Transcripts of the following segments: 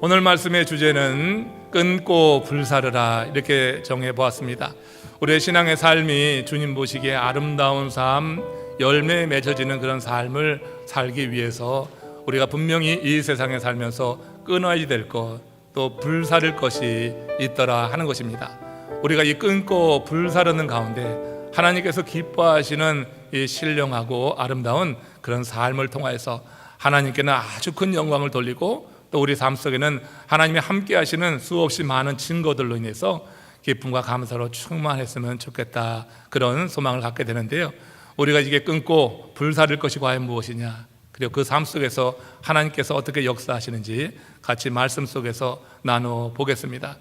오늘 말씀의 주제는 끊고 불사르라 이렇게 정해보았습니다. 우리의 신앙의 삶이 주님 보시기에 아름다운 삶, 열매에 맺어지는 그런 삶을 살기 위해서 우리가 분명히 이 세상에 살면서 끊어야 될 것, 또 불사를 것이 있더라 하는 것입니다. 우리가 이 끊고 불사르는 가운데 하나님께서 기뻐하시는 이 신령하고 아름다운 그런 삶을 통하여서 하나님께는 아주 큰 영광을 돌리고 또 우리 삶 속에는 하나님이 함께 하시는 수없이 많은 증거들로 인해서 기쁨과 감사로 충만했으면 좋겠다, 그런 소망을 갖게 되는데요. 우리가 이게 끊고 불사를 것이 과연 무엇이냐, 그리고 그 삶 속에서 하나님께서 어떻게 역사하시는지 같이 말씀 속에서 나눠보겠습니다.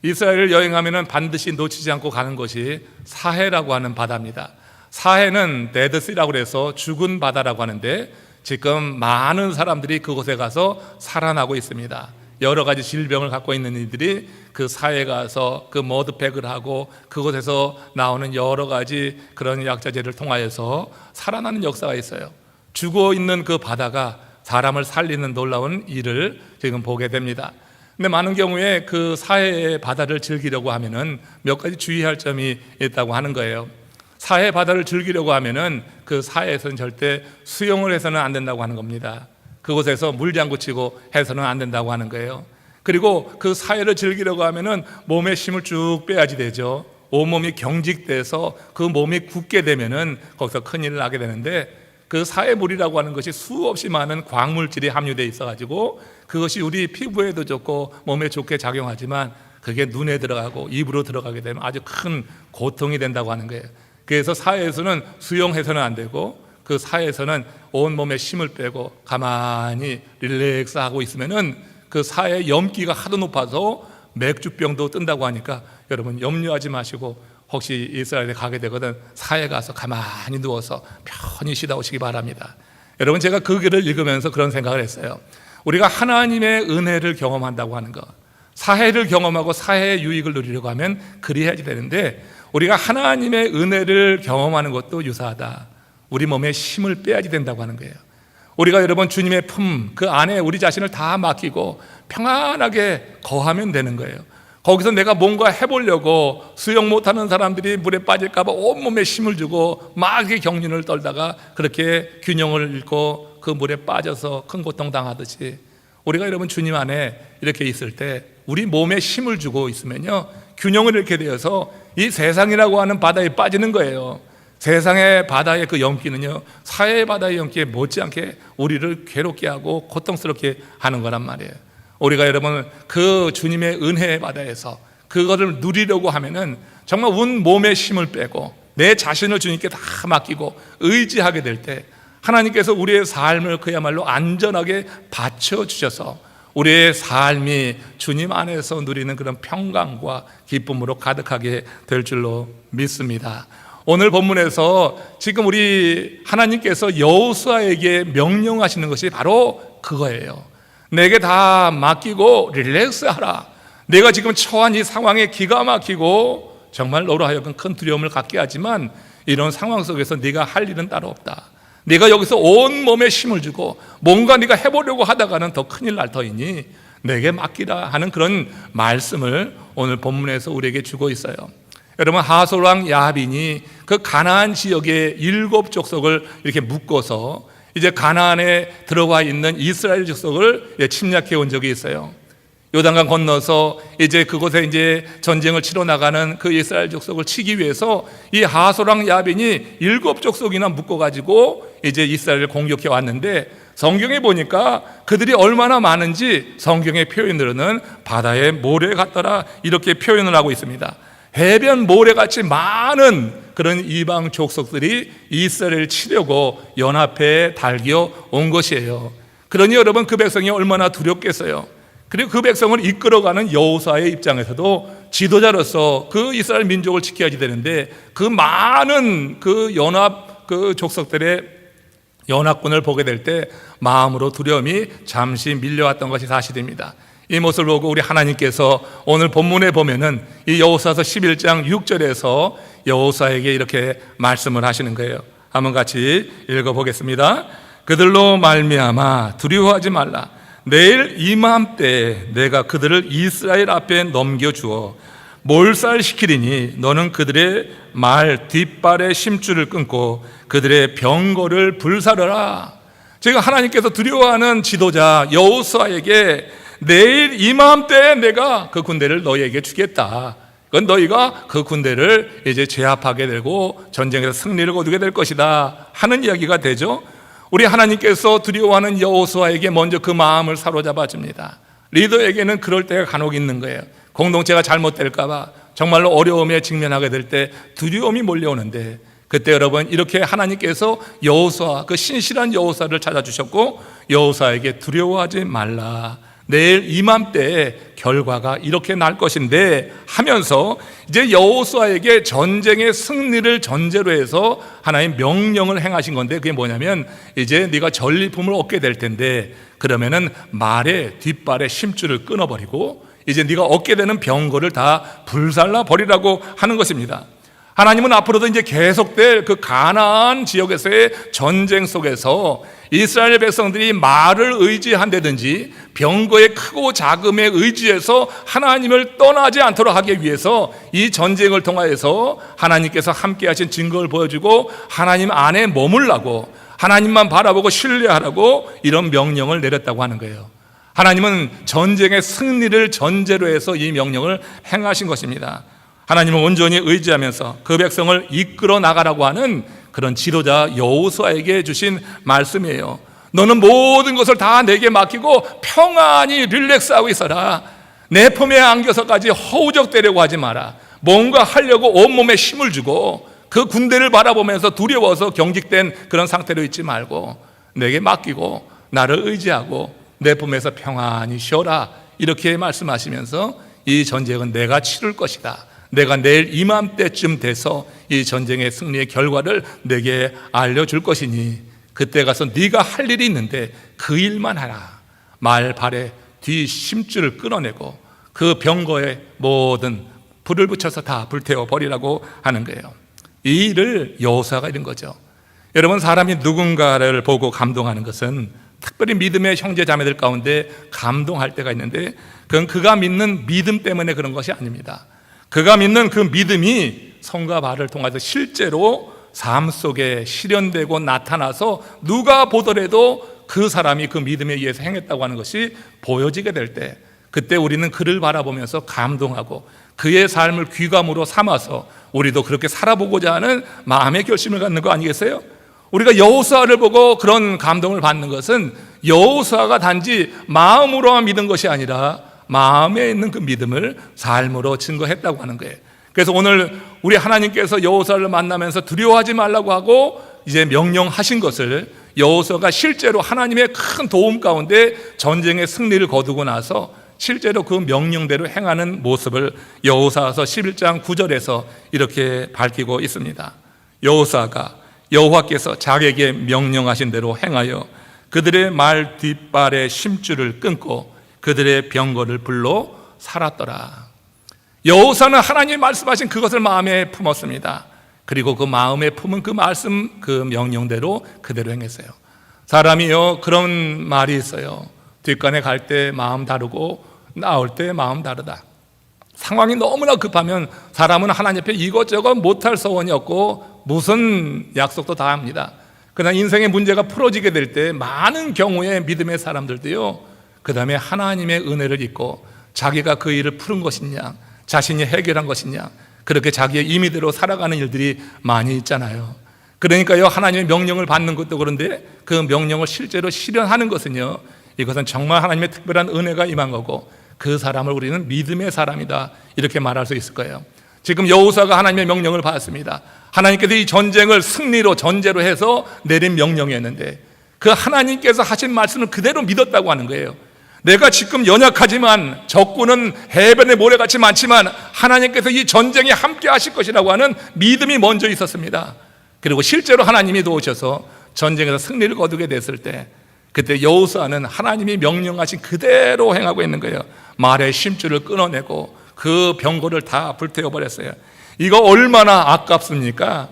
이스라엘을 여행하면 반드시 놓치지 않고 가는 것이 사해라고 하는 바다입니다. 사해는 데드시라고 해서 죽은 바다라고 하는데 지금 많은 사람들이 그곳에 가서 살아나고 있습니다. 여러 가지 질병을 갖고 있는 이들이 그 사해에 가서 그 머드팩을 하고 그곳에서 나오는 여러 가지 그런 약자재를 통하여서 살아나는 역사가 있어요. 죽어 있는 그 바다가 사람을 살리는 놀라운 일을 지금 보게 됩니다. 근데 많은 경우에 그 사해의 바다를 즐기려고 하면은 몇 가지 주의할 점이 있다고 하는 거예요. 사해 바다를 즐기려고 하면은 그 사해에서는 절대 수영을 해서는 안 된다고 하는 겁니다. 그곳에서 물장구 치고 해서는 안 된다고 하는 거예요. 그리고 그 사해를 즐기려고 하면은 몸에 힘을 쭉 빼야지 되죠. 온몸이 경직돼서 그 몸이 굳게 되면은 거기서 큰일을 나게 되는데, 그 사해물이라고 하는 것이 수없이 많은 광물질이 함유되어 있어가지고 그것이 우리 피부에도 좋고 몸에 좋게 작용하지만 그게 눈에 들어가고 입으로 들어가게 되면 아주 큰 고통이 된다고 하는 거예요. 그래서 사해에서는 수영해서는 안 되고 그 사해에서는 온몸에 힘을 빼고 가만히 릴렉스하고 있으면은 그 사해 염기가 하도 높아서 맥주병도 뜬다고 하니까 여러분 염려하지 마시고 혹시 이스라엘에 가게 되거든 사해 가서 가만히 누워서 편히 쉬다 오시기 바랍니다. 여러분, 제가 그 글을 읽으면서 그런 생각을 했어요. 우리가 하나님의 은혜를 경험한다고 하는 것, 사해를 경험하고 사해의 유익을 누리려고 하면 그리해야지 되는데, 우리가 하나님의 은혜를 경험하는 것도 유사하다. 우리 몸에 힘을 빼야지 된다고 하는 거예요. 우리가 여러분 주님의 품 그 안에 우리 자신을 다 맡기고 평안하게 거하면 되는 거예요. 거기서 내가 뭔가 해보려고 수영 못하는 사람들이 물에 빠질까 봐 온몸에 힘을 주고 막 경륜을 떨다가 그렇게 균형을 잃고 그 물에 빠져서 큰 고통 당하듯이, 우리가 여러분 주님 안에 이렇게 있을 때 우리 몸에 힘을 주고 있으면요, 균형을 잃게 되어서 이 세상이라고 하는 바다에 빠지는 거예요. 세상의 바다의 그 연기는요, 사해의 바다의 연기에 못지않게 우리를 괴롭게 하고 고통스럽게 하는 거란 말이에요. 우리가 여러분 그 주님의 은혜의 바다에서 그거를 누리려고 하면은 정말 온 몸에 힘을 빼고 내 자신을 주님께 다 맡기고 의지하게 될 때 하나님께서 우리의 삶을 그야말로 안전하게 받쳐주셔서 우리의 삶이 주님 안에서 누리는 그런 평강과 기쁨으로 가득하게 될 줄로 믿습니다. 오늘 본문에서 지금 우리 하나님께서 여호수아에게 명령하시는 것이 바로 그거예요. 내게 다 맡기고 릴렉스하라. 내가 지금 처한 이 상황에 기가 막히고 정말 너로 하여금 큰 두려움을 갖게 하지만 이런 상황 속에서 네가 할 일은 따로 없다. 네가 여기서 온몸에 힘을 주고 뭔가 네가 해보려고 하다가는 더 큰일 날 터이니 내게 맡기라 하는 그런 말씀을 오늘 본문에서 우리에게 주고 있어요. 여러분, 하솔왕 야빈이 그 가나안 지역의 7 족속을 이렇게 묶어서 이제 가나안에 들어와 있는 이스라엘 족속을 침략해 온 적이 있어요. 요단강 건너서 이제 그곳에 이제 전쟁을 치러 나가는 그 이스라엘 족속을 치기 위해서 이 하솔왕 야빈이 7 족속이나 묶어가지고 이제 이스라엘을 공격해 왔는데, 성경에 보니까 그들이 얼마나 많은지 성경의 표현으로는 바다에 모래 같더라 이렇게 표현을 하고 있습니다. 해변 모래같이 많은 그런 이방 족속들이 이스라엘을 치려고 연합해 달겨 온 것이에요. 그러니 여러분, 그 백성이 얼마나 두렵겠어요. 그리고 그 백성을 이끌어가는 여호수아의 입장에서도 지도자로서 그 이스라엘 민족을 지켜야지 되는데, 그 많은 그 연합 그 족속들의 연합군을 보게 될 때 마음으로 두려움이 잠시 밀려왔던 것이 사실입니다. 이 모습을 보고 우리 하나님께서 오늘 본문에 보면은 이 여호수아서 11장 6절에서 여호수아에게 이렇게 말씀을 하시는 거예요. 한번 같이 읽어보겠습니다. 그들로 말미암아 두려워하지 말라. 내일 이맘때에 내가 그들을 이스라엘 앞에 넘겨주어 몰살시키리니 너는 그들의 말 뒷발의 심줄을 끊고 그들의 병거를 불사르라. 제가 하나님께서 두려워하는 지도자 여호수아에게 내일 이맘때에 내가 그 군대를 너희에게 주겠다. 그건 너희가 그 군대를 이제 제압하게 되고 전쟁에서 승리를 거두게 될 것이다 하는 이야기가 되죠. 우리 하나님께서 두려워하는 여호수아에게 먼저 그 마음을 사로잡아 줍니다. 리더에게는 그럴 때가 간혹 있는 거예요. 공동체가 잘못될까 봐 정말로 어려움에 직면하게 될 때 두려움이 몰려오는데, 그때 여러분 이렇게 하나님께서 여호수아, 그 신실한 여호수아를 찾아주셨고 여호수아에게 두려워하지 말라, 내일 이맘때에 결과가 이렇게 날 것인데 하면서 이제 여호수아에게 전쟁의 승리를 전제로 해서 하나님 명령을 행하신 건데, 그게 뭐냐면 이제 네가 전리품을 얻게 될 텐데 그러면은 말의 뒷발의 심줄을 끊어버리고 이제 네가 얻게 되는 병거를 다 불살라 버리라고 하는 것입니다. 하나님은 앞으로도 이제 계속될 그 가나안 지역에서의 전쟁 속에서 이스라엘 백성들이 말을 의지한다든지 병거의 크고 작음에 의지해서 하나님을 떠나지 않도록 하기 위해서 이 전쟁을 통하여서 하나님께서 함께 하신 증거를 보여주고 하나님 안에 머물라고, 하나님만 바라보고 신뢰하라고 이런 명령을 내렸다고 하는 거예요. 하나님은 전쟁의 승리를 전제로 해서 이 명령을 행하신 것입니다. 하나님을 온전히 의지하면서 그 백성을 이끌어 나가라고 하는 그런 지도자 여호수아에게 주신 말씀이에요. 너는 모든 것을 다 내게 맡기고 평안히 릴렉스하고 있어라. 내 품에 안겨서까지 허우적대려고 하지 마라. 뭔가 하려고 온몸에 힘을 주고 그 군대를 바라보면서 두려워서 경직된 그런 상태로 있지 말고 내게 맡기고 나를 의지하고 내 품에서 평안히 쉬어라, 이렇게 말씀하시면서 이 전쟁은 내가 치룰 것이다. 내가 내일 이맘때쯤 돼서 이 전쟁의 승리의 결과를 내게 알려줄 것이니 그때 가서 네가 할 일이 있는데 그 일만 하라. 말 발에 뒤 심줄을 끊어내고 그 병거에 모든 불을 붙여서 다 불태워 버리라고 하는 거예요. 이 일을 여호수아가 이룬 거죠. 여러분, 사람이 누군가를 보고 감동하는 것은 특별히 믿음의 형제 자매들 가운데 감동할 때가 있는데 그건 그가 믿는 믿음 때문에 그런 것이 아닙니다. 그가 믿는 그 믿음이 손과 발을 통해서 실제로 삶 속에 실현되고 나타나서 누가 보더라도 그 사람이 그 믿음에 의해서 행했다고 하는 것이 보여지게 될 때, 그때 우리는 그를 바라보면서 감동하고 그의 삶을 귀감으로 삼아서 우리도 그렇게 살아보고자 하는 마음의 결심을 갖는 거 아니겠어요? 우리가 여호수아를 보고 그런 감동을 받는 것은 여호수아가 단지 마음으로만 믿은 것이 아니라 마음에 있는 그 믿음을 삶으로 증거했다고 하는 거예요. 그래서 오늘 우리 하나님께서 여호수아를 만나면서 두려워하지 말라고 하고 이제 명령하신 것을 여호수아가 실제로 하나님의 큰 도움 가운데 전쟁의 승리를 거두고 나서 실제로 그 명령대로 행하는 모습을 여호수아서 11장 9절에서 이렇게 밝히고 있습니다. 여호수아가 여호와께서 자기에게 명령하신 대로 행하여 그들의 말 뒷발의 심줄을 끊고 그들의 병거를 불로 살았더라. 여호수아는 하나님이 말씀하신 그것을 마음에 품었습니다. 그리고 그 마음에 품은 그 말씀, 그 명령대로 그대로 행했어요. 사람이요, 그런 말이 있어요. 뒷간에 갈 때 마음 다르고 나올 때 마음 다르다. 상황이 너무나 급하면 사람은 하나님 앞에 이것저것 못할 소원이 없고 무슨 약속도 다 합니다. 그러나 인생의 문제가 풀어지게 될 때 많은 경우에 믿음의 사람들도요, 그 다음에 하나님의 은혜를 잊고 자기가 그 일을 푸른 것이냐, 자신이 해결한 것이냐, 그렇게 자기의 임의대로 살아가는 일들이 많이 있잖아요. 그러니까요, 하나님의 명령을 받는 것도 그런데 그 명령을 실제로 실현하는 것은요, 이것은 정말 하나님의 특별한 은혜가 임한 거고 그 사람을 우리는 믿음의 사람이다, 이렇게 말할 수 있을 거예요. 지금 여호수아가 하나님의 명령을 받았습니다. 하나님께서 이 전쟁을 승리로 전제로 해서 내린 명령이었는데 그 하나님께서 하신 말씀을 그대로 믿었다고 하는 거예요. 내가 지금 연약하지만 적군은 해변의 모래같이 많지만 하나님께서 이 전쟁에 함께 하실 것이라고 하는 믿음이 먼저 있었습니다. 그리고 실제로 하나님이 도우셔서 전쟁에서 승리를 거두게 됐을 때 그때 여호수아는 하나님이 명령하신 그대로 행하고 있는 거예요. 말의 심줄을 끊어내고 그 병거를 다 불태워버렸어요. 이거 얼마나 아깝습니까?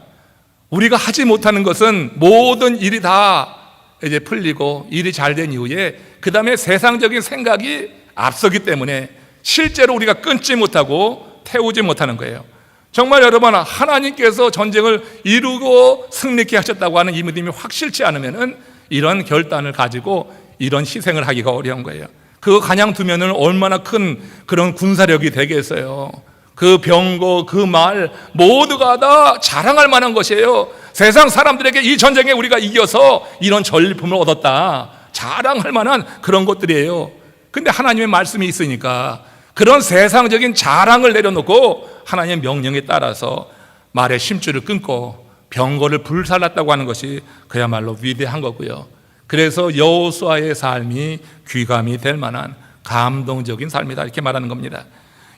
우리가 하지 못하는 것은 모든 일이 다 이제 풀리고 일이 잘 된 이후에 그 다음에 세상적인 생각이 앞서기 때문에 실제로 우리가 끊지 못하고 태우지 못하는 거예요. 정말 여러분, 하나님께서 전쟁을 이루고 승리케 하셨다고 하는 이 믿음이 확실치 않으면 이런 결단을 가지고 이런 희생을 하기가 어려운 거예요. 그거 가냥 두면은 얼마나 큰 그런 군사력이 되겠어요. 그 병거, 그 말 모두가 다 자랑할 만한 것이에요. 세상 사람들에게 이 전쟁에 우리가 이겨서 이런 전리품을 얻었다, 자랑할 만한 그런 것들이에요. 근데 하나님의 말씀이 있으니까 그런 세상적인 자랑을 내려놓고 하나님의 명령에 따라서 말의 심줄을 끊고 병거를 불살랐다고 하는 것이 그야말로 위대한 거고요. 그래서 여호수아의 삶이 귀감이 될 만한 감동적인 삶이다, 이렇게 말하는 겁니다.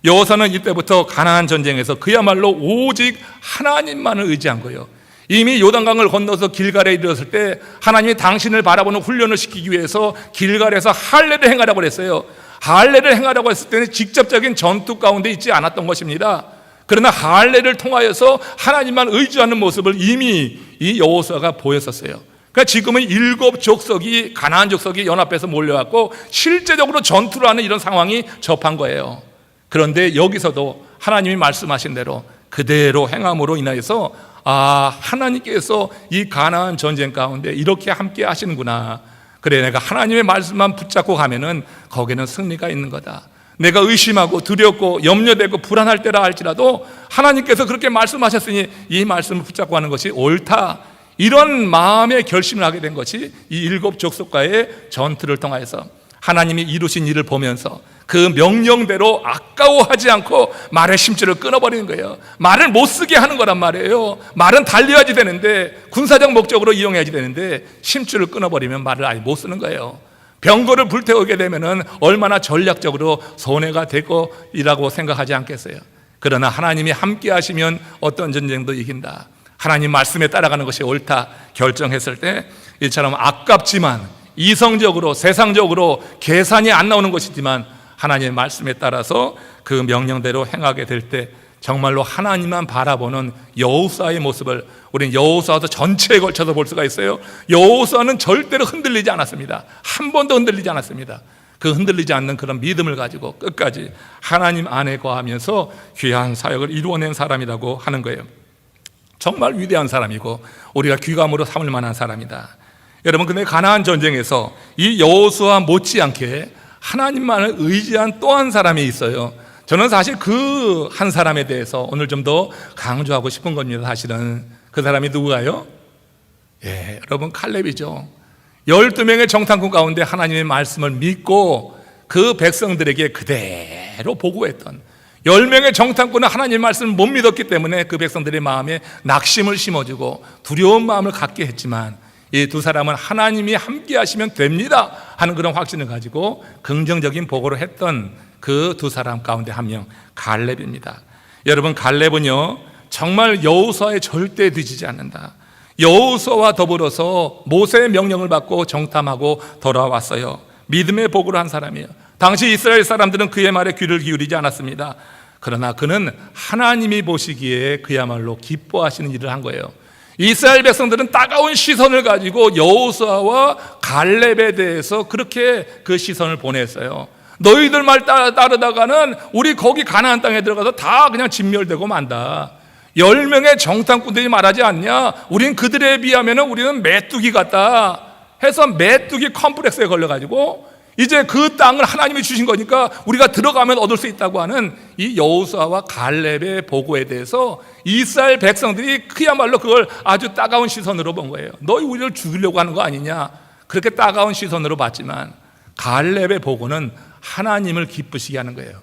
여호수아는 이때부터 가나안 전쟁에서 그야말로 오직 하나님만을 의지한 거예요. 이미 요단강을 건너서 길갈에 이르렀을 때 하나님이 당신을 바라보는 훈련을 시키기 위해서 길갈에서 할례를 행하라고 그랬어요. 할례를 행하라고 했을 때는 직접적인 전투 가운데 있지 않았던 것입니다. 그러나 할례를 통하여서 하나님만 의지하는 모습을 이미 이 여호수아가 보였었어요. 그러니까 지금은 7 족속이, 가나안 족속이 연합해서 몰려왔고 실제적으로 전투를 하는 이런 상황이 접한 거예요. 그런데 여기서도 하나님이 말씀하신 대로 그대로 행함으로 인하여서 하나님께서 이 가나안 전쟁 가운데 이렇게 함께 하시는구나. 그래, 내가 하나님의 말씀만 붙잡고 가면은 거기는 승리가 있는 거다. 내가 의심하고 두렵고 염려되고 불안할 때라 할지라도 하나님께서 그렇게 말씀하셨으니 이 말씀을 붙잡고 하는 것이 옳다, 이런 마음의 결심을 하게 된 것이 이 7 족속과의 전투를 통하여서 하나님이 이루신 일을 보면서 그 명령대로 아까워하지 않고 말의 심줄을 끊어버리는 거예요. 말을 못 쓰게 하는 거란 말이에요. 말은 달려야지 되는데, 군사적 목적으로 이용해야지 되는데 심줄을 끊어버리면 말을 아예 못 쓰는 거예요. 병거를 불태우게 되면은 얼마나 전략적으로 손해가 될 거이라고 생각하지 않겠어요? 그러나 하나님이 함께 하시면 어떤 전쟁도 이긴다, 하나님 말씀에 따라가는 것이 옳다 결정했을 때 이처럼 아깝지만 이성적으로 세상적으로 계산이 안 나오는 것이지만 하나님의 말씀에 따라서 그 명령대로 행하게 될 때 정말로 하나님만 바라보는 여호수아의 모습을 우리는 여호수아서 전체에 걸쳐서 볼 수가 있어요. 여호수아는 절대로 흔들리지 않았습니다. 한 번도 흔들리지 않았습니다. 그 흔들리지 않는 그런 믿음을 가지고 끝까지 하나님 안에 거하면서 귀한 사역을 이루어낸 사람이라고 하는 거예요. 정말 위대한 사람이고 우리가 귀감으로 삼을 만한 사람이다. 여러분, 근데 가나안 전쟁에서 이 여호수아 못지않게 하나님만을 의지한 또 한 사람이 있어요. 저는 사실 그 한 사람에 대해서 오늘 좀 더 강조하고 싶은 겁니다. 사실은 그 사람이 누구가요? 여러분, 칼렙이죠. 12명의 정탐꾼 가운데 하나님의 말씀을 믿고 그 백성들에게 그대로 보고했던 10명의 정탐꾼은 하나님의 말씀을 못 믿었기 때문에 그 백성들의 마음에 낙심을 심어주고 두려운 마음을 갖게 했지만 이 두 사람은 하나님이 함께 하시면 됩니다 하는 그런 확신을 가지고 긍정적인 보고를 했던 그 두 사람 가운데 한 명, 갈렙입니다. 여러분, 갈렙은요 정말 여호수아에 절대 뒤지지 않는다. 여호수아와 더불어서 모세의 명령을 받고 정탐하고 돌아왔어요. 믿음의 보고를 한 사람이에요. 당시 이스라엘 사람들은 그의 말에 귀를 기울이지 않았습니다. 그러나 그는 하나님이 보시기에 그야말로 기뻐하시는 일을 한 거예요. 이스라엘 백성들은 따가운 시선을 가지고 여호수아와 갈렙에 대해서 그렇게 그 시선을 보냈어요. 너희들 말 따르다가는 우리 거기 가나안 땅에 들어가서 다 그냥 진멸되고 만다. 10명의 정탐꾼들이 말하지 않냐, 우린 그들에 비하면 우리는 메뚜기 같다 해서 메뚜기 컴플렉스에 걸려가지고 이제 그 땅을 하나님이 주신 거니까 우리가 들어가면 얻을 수 있다고 하는 이 여호수아와 갈렙의 보고에 대해서 이스라엘 백성들이 그야말로 그걸 아주 따가운 시선으로 본 거예요. 너희 우리를 죽이려고 하는 거 아니냐, 그렇게 따가운 시선으로 봤지만 갈렙의 보고는 하나님을 기쁘시게 하는 거예요.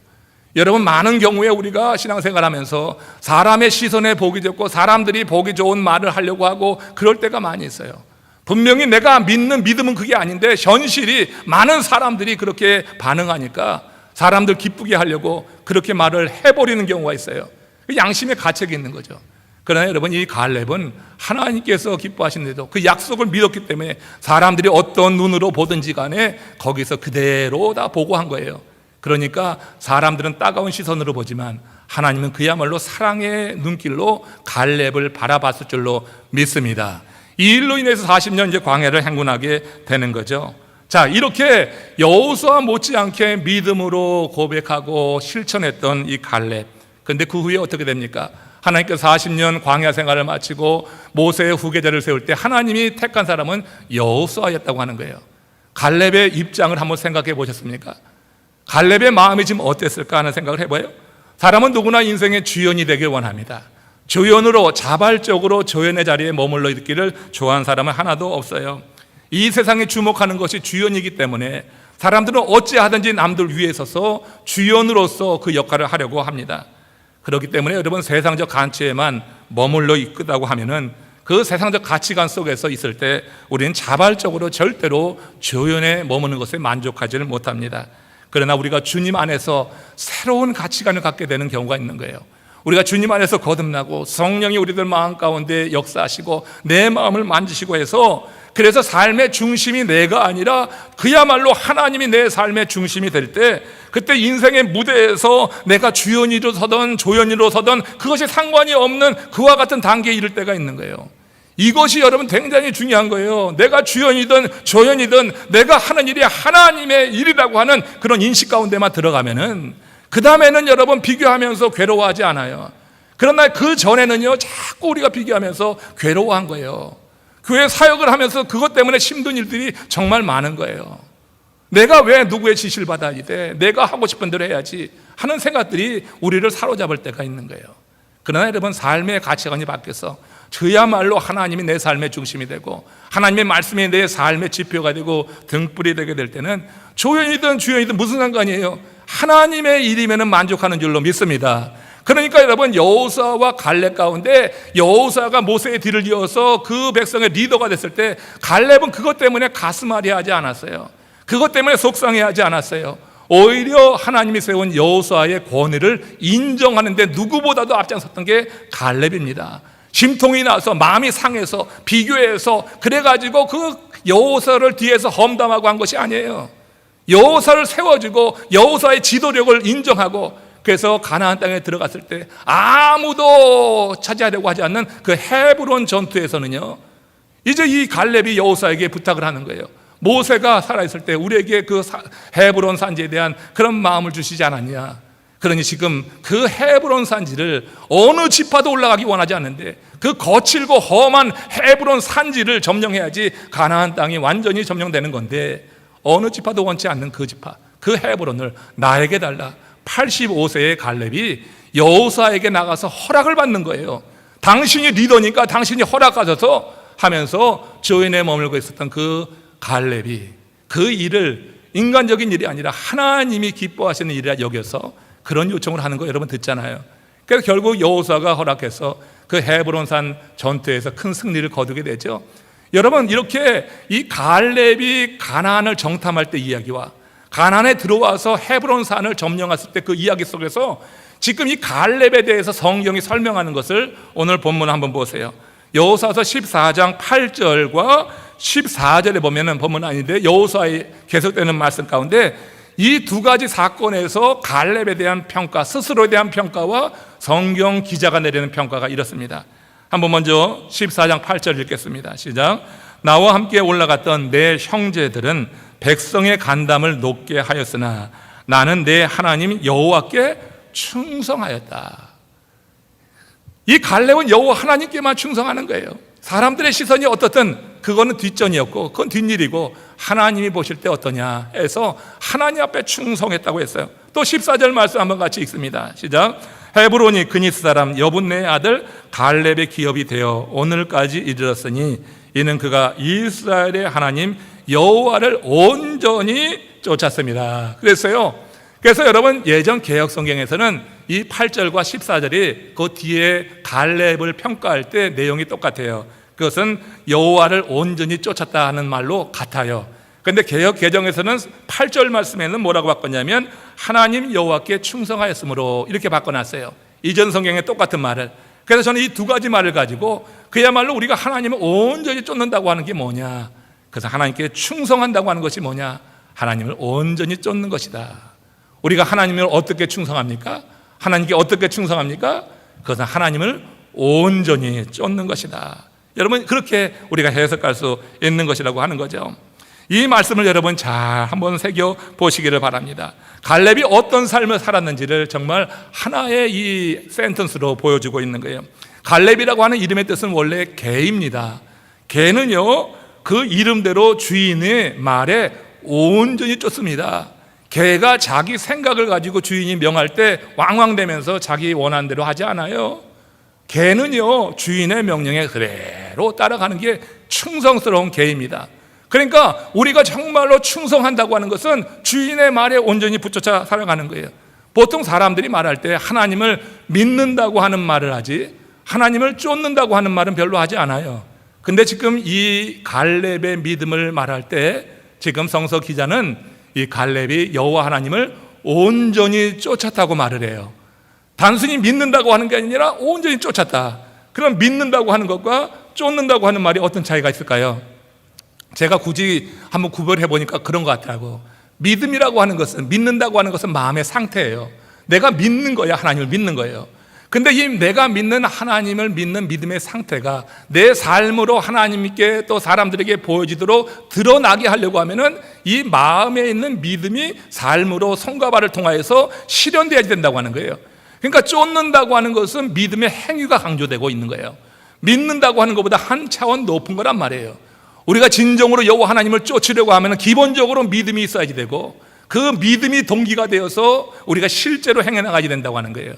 여러분, 많은 경우에 우리가 신앙생활하면서 사람의 시선에 보기 좋고 사람들이 보기 좋은 말을 하려고 하고 그럴 때가 많이 있어요. 분명히 내가 믿는 믿음은 그게 아닌데 현실이 많은 사람들이 그렇게 반응하니까 사람들 기쁘게 하려고 그렇게 말을 해버리는 경우가 있어요. 양심의 가책이 있는 거죠. 그러나 여러분, 이 갈렙은 하나님께서 기뻐하시는데도 그 약속을 믿었기 때문에 사람들이 어떤 눈으로 보든지 간에 거기서 그대로 다 보고한 거예요. 그러니까 사람들은 따가운 시선으로 보지만 하나님은 그야말로 사랑의 눈길로 갈렙을 바라봤을 줄로 믿습니다. 이 일로 인해서 40년 이제 광야를 행군하게 되는 거죠. 자, 이렇게 여호수아 못지않게 믿음으로 고백하고 실천했던 이 갈렙. 근데 그 후에 어떻게 됩니까? 하나님께서 40년 광야 생활을 마치고 모세의 후계자를 세울 때 하나님이 택한 사람은 여호수아였다고 하는 거예요. 갈렙의 입장을 한번 생각해 보셨습니까? 갈렙의 마음이 지금 어땠을까 하는 생각을 해봐요. 사람은 누구나 인생의 주연이 되길 원합니다. 주연으로 자발적으로 조연의 자리에 머물러 있기를 좋아하는 사람은 하나도 없어요. 이 세상에 주목하는 것이 주연이기 때문에 사람들은 어찌하든지 남들 위에 서서 주연으로서 그 역할을 하려고 합니다. 그렇기 때문에 여러분, 세상적 가치에만 머물러 있다고 하면은 그 세상적 가치관 속에서 있을 때 우리는 자발적으로 절대로 조연에 머무는 것에 만족하지를 못합니다. 그러나 우리가 주님 안에서 새로운 가치관을 갖게 되는 경우가 있는 거예요. 우리가 주님 안에서 거듭나고 성령이 우리들 마음 가운데 역사하시고 내 마음을 만지시고 해서, 그래서 삶의 중심이 내가 아니라 그야말로 하나님이 내 삶의 중심이 될 때, 그때 인생의 무대에서 내가 주연이로 서든 조연이로 서든 그것이 상관이 없는 그와 같은 단계에 이를 때가 있는 거예요. 이것이 여러분 굉장히 중요한 거예요. 내가 주연이든 조연이든 내가 하는 일이 하나님의 일이라고 하는 그런 인식 가운데만 들어가면은, 그 다음에는 여러분 비교하면서 괴로워하지 않아요. 그러나 그 전에는요, 자꾸 우리가 비교하면서 괴로워한 거예요. 교회 사역을 하면서 그것 때문에 힘든 일들이 정말 많은 거예요. 내가 왜 누구의 지시를 받아야 돼? 내가 하고 싶은 대로 해야지 하는 생각들이 우리를 사로잡을 때가 있는 거예요. 그러나 여러분, 삶의 가치관이 바뀌어서 저야말로 하나님이 내 삶의 중심이 되고 하나님의 말씀이 내 삶의 지표가 되고 등불이 되게 될 때는 조연이든 주연이든 무슨 상관이에요? 하나님의 일이면 만족하는 줄로 믿습니다. 그러니까 여러분, 여호수아와 갈렙 가운데 여호수아가 모세의 뒤를 이어서 그 백성의 리더가 됐을 때 갈렙은 그것 때문에 가슴앓이하지 않았어요. 그것 때문에 속상해하지 않았어요. 오히려 하나님이 세운 여호수아의 권위를 인정하는데 누구보다도 앞장섰던 게 갈렙입니다. 심통이 나서 마음이 상해서 비교해서 그래가지고 그 여호수아를 뒤에서 험담하고 한 것이 아니에요. 여호수아를 세워주고 여호수아의 지도력을 인정하고, 그래서 가나안 땅에 들어갔을 때 아무도 차지하려고 하지 않는 그 헤브론 전투에서는요, 이제 이 갈렙이 여호수아에게 부탁을 하는 거예요. 모세가 살아있을 때 우리에게 그 헤브론 산지에 대한 그런 마음을 주시지 않았냐. 그러니 지금 그 헤브론 산지를 어느 지파도 올라가기 원하지 않는데 그 거칠고 험한 헤브론 산지를 점령해야지 가나안 땅이 완전히 점령되는 건데, 어느 지파도 원치 않는 그 지파, 그 헤브론을 나에게 달라. 85세의 갈렙이 여호수아에게 나가서 허락을 받는 거예요. 당신이 리더니까 당신이 허락하셔서 하면서 조연에 머물고 있었던 그 갈렙이 그 일을 인간적인 일이 아니라 하나님이 기뻐하시는 일이라 여겨서 그런 요청을 하는 거 여러분 듣잖아요. 그래서 결국 여호수아가 허락해서 그 헤브론산 전투에서 큰 승리를 거두게 되죠. 여러분, 이렇게 이 갈렙이 가나안을 정탐할 때 이야기와 가나안에 들어와서 헤브론산을 점령했을 때 그 이야기 속에서 지금 이 갈렙에 대해서 성경이 설명하는 것을 오늘 본문 한번 보세요. 여호수아서 14장 8절과 14절에 보면은, 본문 아닌데 여호수아의 계속되는 말씀 가운데 이 두 가지 사건에서 갈렙에 대한 평가, 스스로에 대한 평가와 성경 기자가 내리는 평가가 이렇습니다. 한번 먼저 14장 8절 읽겠습니다. 시작. 나와 함께 올라갔던 내 형제들은 백성의 간담을 높게 하였으나 나는 내 하나님 여호와께 충성하였다. 이 갈렙은 여호와 하나님께만 충성하는 거예요. 사람들의 시선이 어떻든 그거는 뒷전이었고 그건 뒷일이고 하나님이 보실 때 어떠냐 해서 하나님 앞에 충성했다고 했어요. 또 14절 말씀 한번 같이 읽습니다. 시작. 헤브론이 그니스 사람 여분네의 아들 갈렙의 기업이 되어 오늘까지 이르렀으니 이는 그가 이스라엘의 하나님 여호와를 온전히 쫓았습니다. 그래서 여러분, 예전 개역 성경에서는 이 8절과 14절이 그 뒤에 갈렙을 평가할 때 내용이 똑같아요. 그것은 여호와를 온전히 쫓았다 하는 말로 같아요. 그런데 개역 개정에서는 8절 말씀에는 뭐라고 바꿨냐면 하나님 여호와께 충성하였으므로 이렇게 바꿔놨어요. 이전 성경에 똑같은 말을. 그래서 저는 이 두 가지 말을 가지고 그야말로 우리가 하나님을 온전히 쫓는다고 하는 게 뭐냐, 그래서 하나님께 충성한다고 하는 것이 뭐냐, 하나님을 온전히 쫓는 것이다. 우리가 하나님을 어떻게 충성합니까? 하나님께 어떻게 충성합니까? 그것은 하나님을 온전히 쫓는 것이다. 여러분, 그렇게 우리가 해석할 수 있는 것이라고 하는 거죠. 이 말씀을 여러분 잘 한번 새겨 보시기를 바랍니다. 갈렙이 어떤 삶을 살았는지를 정말 하나의 이 센텐스로 보여주고 있는 거예요. 갈렙이라고 하는 이름의 뜻은 원래 개입니다. 개는요, 그 이름대로 주인의 말에 온전히 쫓습니다. 개가 자기 생각을 가지고 주인이 명할 때 왕왕대면서 자기 원하는 대로 하지 않아요. 개는요, 주인의 명령에 그대로 따라가는 게 충성스러운 개입니다. 그러니까 우리가 정말로 충성한다고 하는 것은 주인의 말에 온전히 붙여서 살아가는 거예요. 보통 사람들이 말할 때 하나님을 믿는다고 하는 말을 하지, 하나님을 쫓는다고 하는 말은 별로 하지 않아요. 근데 지금 이 갈렙의 믿음을 말할 때 지금 성서 기자는 이 갈렙이 여호와 하나님을 온전히 쫓았다고 말을 해요. 단순히 믿는다고 하는 게 아니라 온전히 쫓았다. 그럼 믿는다고 하는 것과 쫓는다고 하는 말이 어떤 차이가 있을까요? 제가 굳이 한번 구별해 보니까 그런 것 같더라고. 믿음이라고 하는 것은, 믿는다고 하는 것은 마음의 상태예요. 내가 믿는 거야. 하나님을 믿는 거예요. 근데 이 내가 믿는 하나님을 믿는 믿음의 상태가 내 삶으로 하나님께 또 사람들에게 보여지도록 드러나게 하려고 하면은 이 마음에 있는 믿음이 삶으로 손과 발을 통하여서 실현되어야 된다고 하는 거예요. 그러니까 쫓는다고 하는 것은 믿음의 행위가 강조되고 있는 거예요. 믿는다고 하는 것보다 한 차원 높은 거란 말이에요. 우리가 진정으로 여호와 하나님을 쫓으려고 하면 기본적으로 믿음이 있어야지 되고, 그 믿음이 동기가 되어서 우리가 실제로 행해 나가야 된다고 하는 거예요.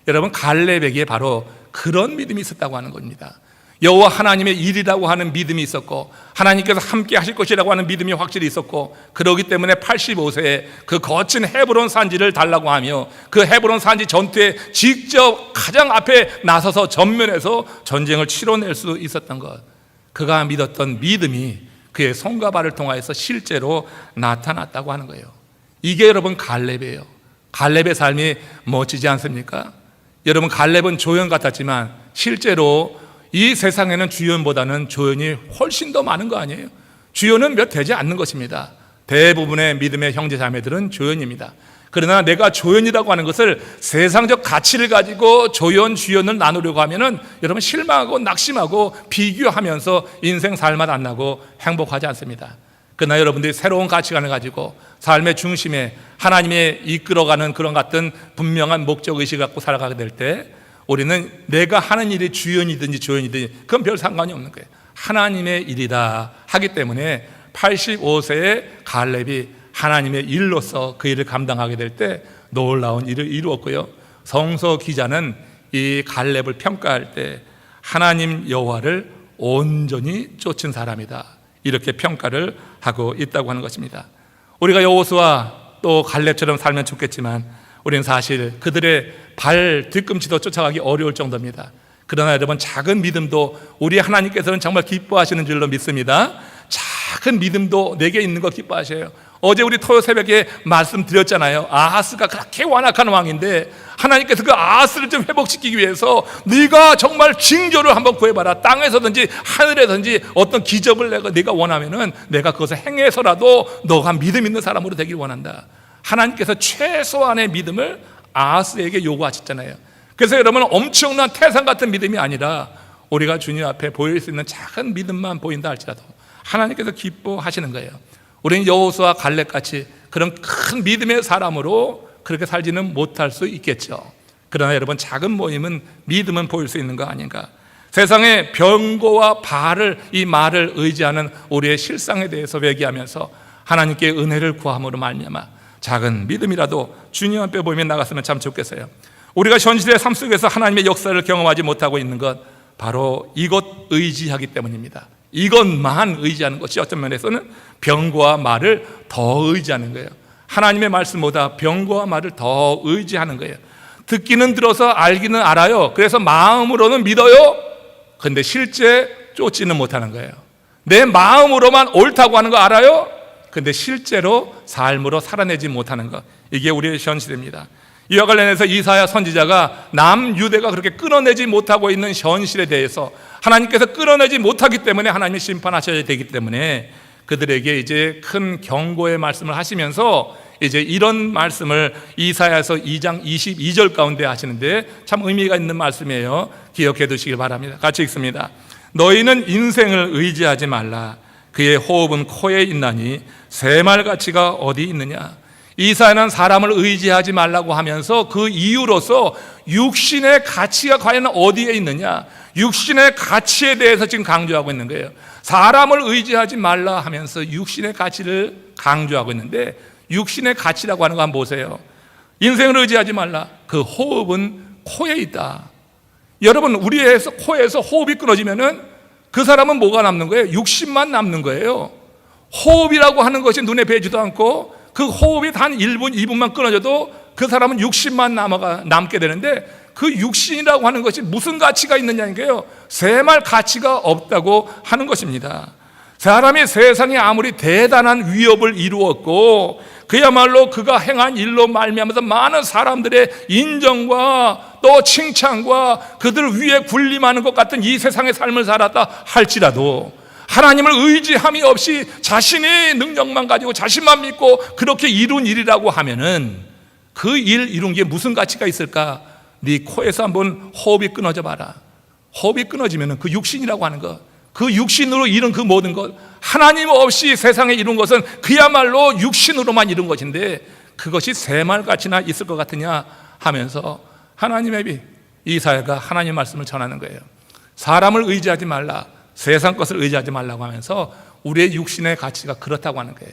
여러분, 갈렙에게 바로 그런 믿음이 있었다고 하는 겁니다. 여호와 하나님의 일이라고 하는 믿음이 있었고, 하나님께서 함께 하실 것이라고 하는 믿음이 확실히 있었고, 그러기 때문에 85세에 그 거친 헤브론 산지를 달라고 하며 그 헤브론 산지 전투에 직접 가장 앞에 나서서 전면에서 전쟁을 치러낼 수 있었던 것, 그가 믿었던 믿음이 그의 손과 발을 통하여서 실제로 나타났다고 하는 거예요. 이게 여러분 갈렙이에요. 갈렙의 삶이 멋지지 않습니까? 여러분, 갈렙은 조연 같았지만 실제로 이 세상에는 주연보다는 조연이 훨씬 더 많은 거 아니에요? 주연은 몇 되지 않는 것입니다. 대부분의 믿음의 형제 자매들은 조연입니다. 그러나 내가 조연이라고 하는 것을 세상적 가치를 가지고 조연, 주연을 나누려고 하면은 여러분 실망하고 낙심하고 비교하면서 인생 살맛 안 나고 행복하지 않습니다. 그러나 여러분들이 새로운 가치관을 가지고 삶의 중심에 하나님의 이끌어가는 그런 같은 분명한 목적의식을 갖고 살아가게 될 때 우리는 내가 하는 일이 주연이든지 조연이든지 그건 별 상관이 없는 거예요. 하나님의 일이다 하기 때문에 85세의 갈렙이 하나님의 일로서 그 일을 감당하게 될 때 놀라운 일을 이루었고요. 성서 기자는 이 갈렙을 평가할 때 하나님 여호와를 온전히 쫓은 사람이다, 이렇게 평가를 하고 있다고 하는 것입니다. 우리가 여호수아 또 갈렙처럼 살면 좋겠지만 우리는 사실 그들의 발 뒤꿈치도 쫓아가기 어려울 정도입니다. 그러나 여러분, 작은 믿음도 우리 하나님께서는 정말 기뻐하시는 줄로 믿습니다. 작은 믿음도 내게 있는 거 기뻐하셔요. 어제 우리 토요 새벽에 말씀드렸잖아요. 아하스가 그렇게 완악한 왕인데 하나님께서 그 아하스를 좀 회복시키기 위해서 네가 정말 징조를 한번 구해봐라. 땅에서든지 하늘에든지 어떤 기적을 네가 원하면은 내가 그것을 행해서라도 너가 믿음 있는 사람으로 되길 원한다. 하나님께서 최소한의 믿음을 아하스에게 요구하셨잖아요. 그래서 여러분, 엄청난 태산 같은 믿음이 아니라 우리가 주님 앞에 보일 수 있는 작은 믿음만 보인다 할지라도 하나님께서 기뻐하시는 거예요. 우리는 여호수아 갈렙같이 그런 큰 믿음의 사람으로 그렇게 살지는 못할 수 있겠죠. 그러나 여러분, 작은 모임은 믿음은 보일 수 있는 거 아닌가. 세상의 병고와 바알, 이 말을 의지하는 우리의 실상에 대해서 회개하면서 하나님께 은혜를 구함으로 말미암아 작은 믿음이라도 주님 앞에 보이며 나갔으면 참 좋겠어요. 우리가 현실의 삶 속에서 하나님의 역사를 경험하지 못하고 있는 것, 바로 이것 의지하기 때문입니다. 이것만 의지하는 것이 어떤 면에서는 병과 말을 더 의지하는 거예요. 하나님의 말씀보다 병과 말을 더 의지하는 거예요. 듣기는 들어서 알기는 알아요. 그래서 마음으로는 믿어요. 그런데 실제 쫓지는 못하는 거예요. 내 마음으로만 옳다고 하는 거 알아요. 그런데 실제로 삶으로 살아내지 못하는 것, 이게 우리의 현실입니다. 이와 관련해서 이사야 선지자가 남유대가 그렇게 끊어내지 못하고 있는 현실에 대해서 하나님께서 끊어내지 못하기 때문에 하나님이 심판하셔야 되기 때문에 그들에게 이제 큰 경고의 말씀을 하시면서 이제 이런 말씀을 이사야서 2장 22절 가운데 하시는데 참 의미가 있는 말씀이에요. 기억해 두시길 바랍니다. 같이 읽습니다. 너희는 인생을 의지하지 말라. 그의 호흡은 코에 있나니 새말가치가 어디 있느냐. 이사야는 사람을 의지하지 말라고 하면서 그 이유로서 육신의 가치가 과연 어디에 있느냐, 육신의 가치에 대해서 지금 강조하고 있는 거예요. 사람을 의지하지 말라 하면서 육신의 가치를 강조하고 있는데, 육신의 가치라고 하는 거 한번 보세요. 인생을 의지하지 말라. 그 호흡은 코에 있다. 여러분, 우리의 코에서 호흡이 끊어지면은 그 사람은 뭐가 남는 거예요? 육신만 남는 거예요. 호흡이라고 하는 것이 눈에 뵈지도 않고 그 호흡이 단 1분, 2분만 끊어져도 그 사람은 육신만 남게 되는데, 그 육신이라고 하는 것이 무슨 가치가 있느냐는 게요, 새말 가치가 없다고 하는 것입니다. 사람이 세상에 아무리 대단한 위협을 이루었고 그야말로 그가 행한 일로 말미암아서 많은 사람들의 인정과 또 칭찬과 그들 위에 군림하는 것 같은 이 세상의 삶을 살았다 할지라도, 하나님을 의지함이 없이 자신의 능력만 가지고 자신만 믿고 그렇게 이룬 일이라고 하면은 그 일 이룬 게 무슨 가치가 있을까? 네 코에서 한번 호흡이 끊어져 봐라. 호흡이 끊어지면은 그 육신이라고 하는 것, 그 육신으로 이룬 그 모든 것, 하나님 없이 세상에 이룬 것은 그야말로 육신으로만 이룬 것인데 그것이 새말같이나 있을 것 같으냐 하면서 하나님의 이사야가 하나님 말씀을 전하는 거예요. 사람을 의지하지 말라, 세상 것을 의지하지 말라고 하면서 우리의 육신의 가치가 그렇다고 하는 거예요.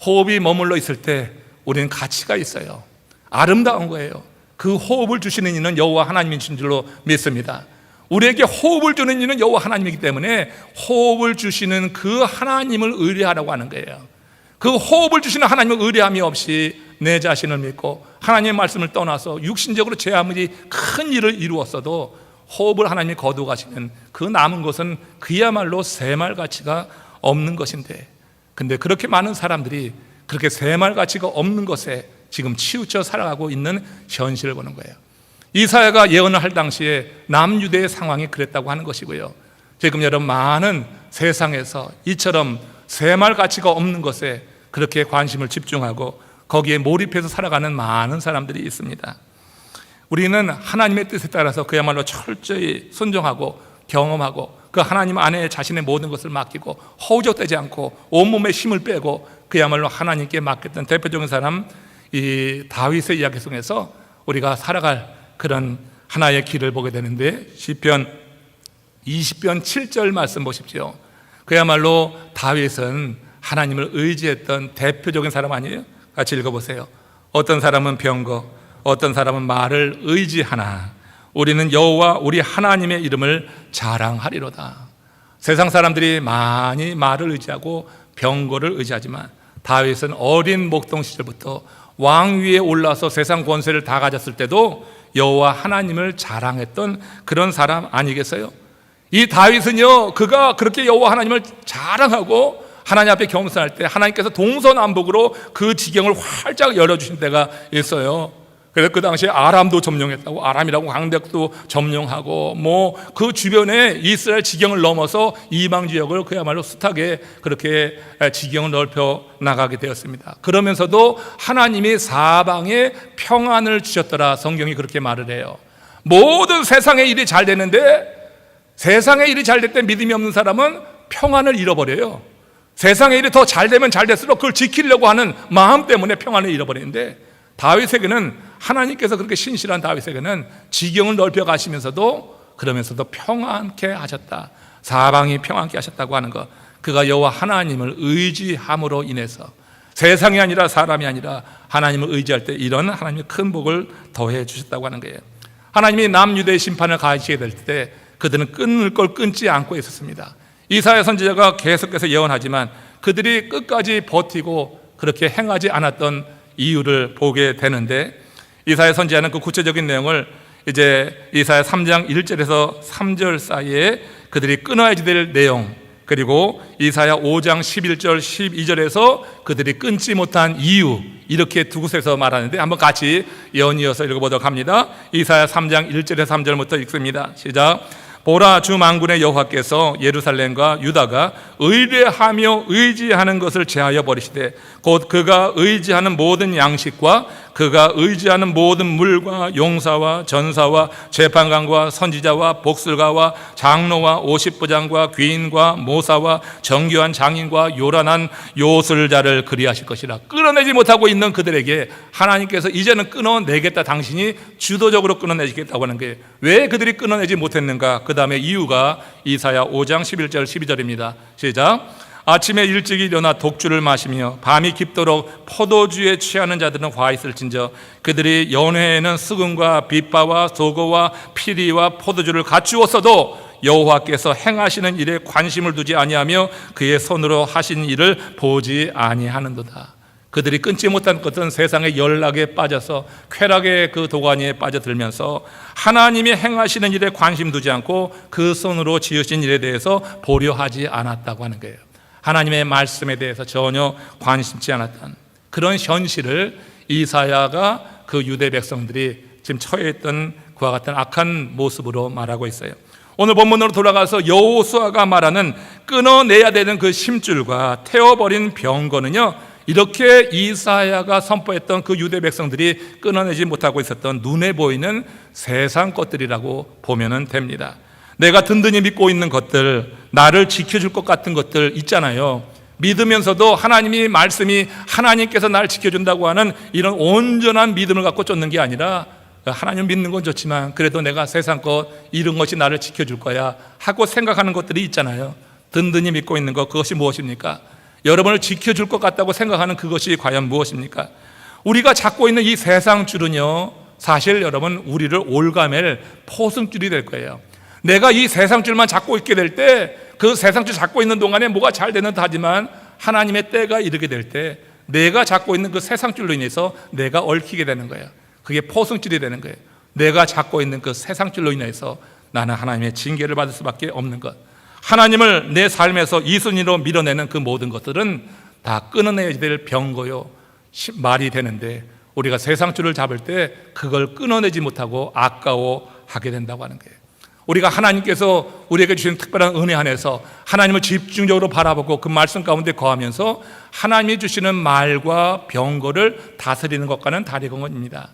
호흡이 머물러 있을 때 우리는 가치가 있어요. 아름다운 거예요. 그 호흡을 주시는 이는 여호와 하나님이신 줄로 믿습니다. 우리에게 호흡을 주는 이는 여호와 하나님이기 때문에 호흡을 주시는 그 하나님을 의뢰하라고 하는 거예요. 그 호흡을 주시는 하나님을 의뢰함이 없이 내 자신을 믿고 하나님의 말씀을 떠나서 육신적으로 제 아무리 큰 일을 이루었어도 호흡을 하나님이 거두어 가시면 그 남은 것은 그야말로 새말 가치가 없는 것인데, 근데 그렇게 많은 사람들이 그렇게 새말 가치가 없는 것에 지금 치우쳐 살아가고 있는 현실을 보는 거예요. 이사야가 예언을 할 당시에 남유대의 상황이 그랬다고 하는 것이고요. 지금 여러분, 많은 세상에서 이처럼 새말 가치가 없는 것에 그렇게 관심을 집중하고 거기에 몰입해서 살아가는 많은 사람들이 있습니다. 우리는 하나님의 뜻에 따라서 그야말로 철저히 순종하고 경험하고 그 하나님 안에 자신의 모든 것을 맡기고 허우적대지 않고 온몸에 힘을 빼고 그야말로 하나님께 맡겼던 대표적인 사람, 이 다윗의 이야기 속에서 우리가 살아갈 그런 하나의 길을 보게 되는데, 시편 20편 7절 말씀 보십시오. 그야말로 다윗은 하나님을 의지했던 대표적인 사람 아니에요? 같이 읽어보세요. 어떤 사람은 병거, 어떤 사람은 말을 의지하나 우리는 여호와 우리 하나님의 이름을 자랑하리로다. 세상 사람들이 많이 말을 의지하고 병거를 의지하지만 다윗은 어린 목동 시절부터 왕위에 올라서 세상 권세를 다 가졌을 때도 여호와 하나님을 자랑했던 그런 사람 아니겠어요? 이 다윗은요, 그가 그렇게 여호와 하나님을 자랑하고 하나님 앞에 겸손할 때 하나님께서 동서남북으로 그 지경을 활짝 열어주신 때가 있어요. 그래서 그 당시에 아람도 점령했다고, 아람이라고 강대국도 점령하고 그 주변에 이스라엘 지경을 넘어서 이방 지역을 그야말로 숱하게 그렇게 지경을 넓혀 나가게 되었습니다. 그러면서도 하나님이 사방에 평안을 주셨더라, 성경이 그렇게 말을 해요. 모든 세상의 일이 잘 되는데, 세상의 일이 잘 될 때 믿음이 없는 사람은 평안을 잃어버려요. 세상의 일이 더 잘 되면 잘 될수록 그걸 지키려고 하는 마음 때문에 평안을 잃어버리는데, 다윗에게는, 하나님께서 그렇게 신실한 다윗에게는 지경을 넓혀 가시면서도 그러면서도 평안케 하셨다, 사방이 평안케 하셨다고 하는 것, 그가 여호와 하나님을 의지함으로 인해서 세상이 아니라 사람이 아니라 하나님을 의지할 때 이런 하나님의 큰 복을 더해 주셨다고 하는 거예요. 하나님이 남유대의 심판을 가하시게 될 때 그들은 끊을 걸 끊지 않고 있었습니다. 이사야 선지자가 계속해서 예언하지만 그들이 끝까지 버티고 그렇게 행하지 않았던 이유를 보게 되는데, 이사야 선지자는 그 구체적인 내용을 이제 이사야 3장 1절에서 3절 사이에 그들이 끊어야지 될 내용, 그리고 이사야 5장 11절 12절에서 그들이 끊지 못한 이유, 이렇게 두 곳에서 말하는데 한번 같이 연이어서 읽어보도록 합니다. 이사야 3장 1절에서 3절부터 읽습니다. 시작. 보라, 주 만군의 여호와께서 예루살렘과 유다가 의뢰하며 의지하는 것을 제하여 버리시되 곧 그가 의지하는 모든 양식과 그가 의지하는 모든 물과 용사와 전사와 재판관과 선지자와 복술가와 장로와 오십부장과 귀인과 모사와 정교한 장인과 요란한 요술자를 그리하실 것이라. 끊어내지 못하고 있는 그들에게 하나님께서 이제는 끊어내겠다, 당신이 주도적으로 끊어내시겠다고 하는 게, 왜 그들이 끊어내지 못했는가? 그 다음에 이유가 이사야 5장 11절 12절입니다. 시작. 아침에 일찍 일어나 독주를 마시며 밤이 깊도록 포도주에 취하는 자들은 화 있을진저 그들이 연회에는 수금과 빗바와 소고와 피리와 포도주를 갖추었어도 여호와께서 행하시는 일에 관심을 두지 아니하며 그의 손으로 하신 일을 보지 아니하는도다. 그들이 끊지 못한 것은 세상의 연락에 빠져서 쾌락의 그 도가니에 빠져들면서 하나님이 행하시는 일에 관심 두지 않고 그 손으로 지으신 일에 대해서 보려하지 않았다고 하는 거예요. 하나님의 말씀에 대해서 전혀 관심치 않았던 그런 현실을 이사야가 그 유대 백성들이 지금 처해 있던 그와 같은 악한 모습으로 말하고 있어요. 오늘 본문으로 돌아가서 여호수아가 말하는 끊어내야 되는 그 심줄과 태워버린 병거는요, 이렇게 이사야가 선포했던 그 유대 백성들이 끊어내지 못하고 있었던 눈에 보이는 세상 것들이라고 보면 됩니다. 내가 든든히 믿고 있는 것들, 나를 지켜줄 것 같은 것들 있잖아요. 믿으면서도 하나님이 말씀이 하나님께서 나를 지켜준다고 하는 이런 온전한 믿음을 갖고 쫓는 게 아니라, 하나님 믿는 건 좋지만 그래도 내가 세상 것 이런 것이 나를 지켜줄 거야 하고 생각하는 것들이 있잖아요. 든든히 믿고 있는 것, 그것이 무엇입니까? 여러분을 지켜줄 것 같다고 생각하는 그것이 과연 무엇입니까? 우리가 잡고 있는 이 세상 줄은요, 사실 여러분 우리를 올가맬 포승줄이 될 거예요. 내가 이 세상 줄만 잡고 있게 될 때, 그 세상 줄 잡고 있는 동안에 뭐가 잘 되는 듯 하지만 하나님의 때가 이르게 될 때 내가 잡고 있는 그 세상 줄로 인해서 내가 얽히게 되는 거예요. 그게 포승줄이 되는 거예요. 내가 잡고 있는 그 세상 줄로 인해서 나는 하나님의 징계를 받을 수밖에 없는 것. 하나님을 내 삶에서 이순위로 밀어내는 그 모든 것들은 다 끊어내야 될 병거요 말이 되는데, 우리가 세상 줄을 잡을 때 그걸 끊어내지 못하고 아까워하게 된다고 하는 거예요. 우리가 하나님께서 우리에게 주신 특별한 은혜 안에서 하나님을 집중적으로 바라보고 그 말씀 가운데 거하면서 하나님이 주시는 말과 병거를 다스리는 것과는 다른 겁니다.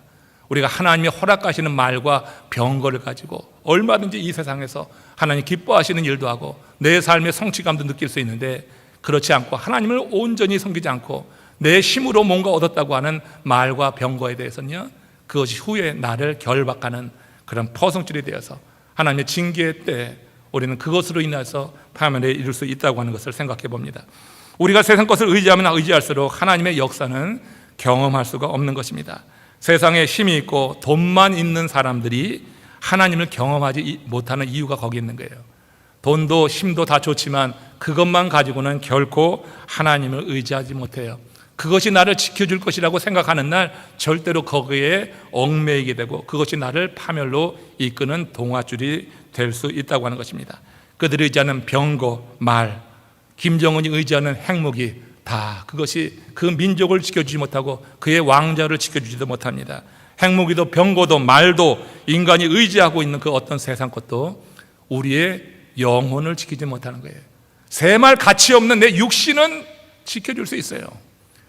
우리가 하나님이 허락하시는 말과 병거를 가지고 얼마든지 이 세상에서 하나님 기뻐하시는 일도 하고 내 삶의 성취감도 느낄 수 있는데, 그렇지 않고 하나님을 온전히 섬기지 않고 내 힘으로 뭔가 얻었다고 하는 말과 병거에 대해서는요, 그것이 후에 나를 결박하는 그런 포성줄이 되어서 하나님의 징계의 때 우리는 그것으로 인해서 파멸에 이를 수 있다고 하는 것을 생각해 봅니다. 우리가 세상 것을 의지하면 의지할수록 하나님의 역사는 경험할 수가 없는 것입니다. 세상에 힘이 있고 돈만 있는 사람들이 하나님을 경험하지 못하는 이유가 거기 있는 거예요. 돈도 힘도 다 좋지만 그것만 가지고는 결코 하나님을 의지하지 못해요. 그것이 나를 지켜줄 것이라고 생각하는 날 절대로 거기에 얽매이게 되고 그것이 나를 파멸로 이끄는 동아줄이 될 수 있다고 하는 것입니다. 그들이 의지하는 병거, 말, 김정은이 의지하는 핵무기, 다 그것이 그 민족을 지켜주지 못하고 그의 왕자를 지켜주지도 못합니다. 핵무기도 병거도 말도 인간이 의지하고 있는 그 어떤 세상 것도 우리의 영혼을 지키지 못하는 거예요. 새 말 가치 없는 내 육신은 지켜줄 수 있어요.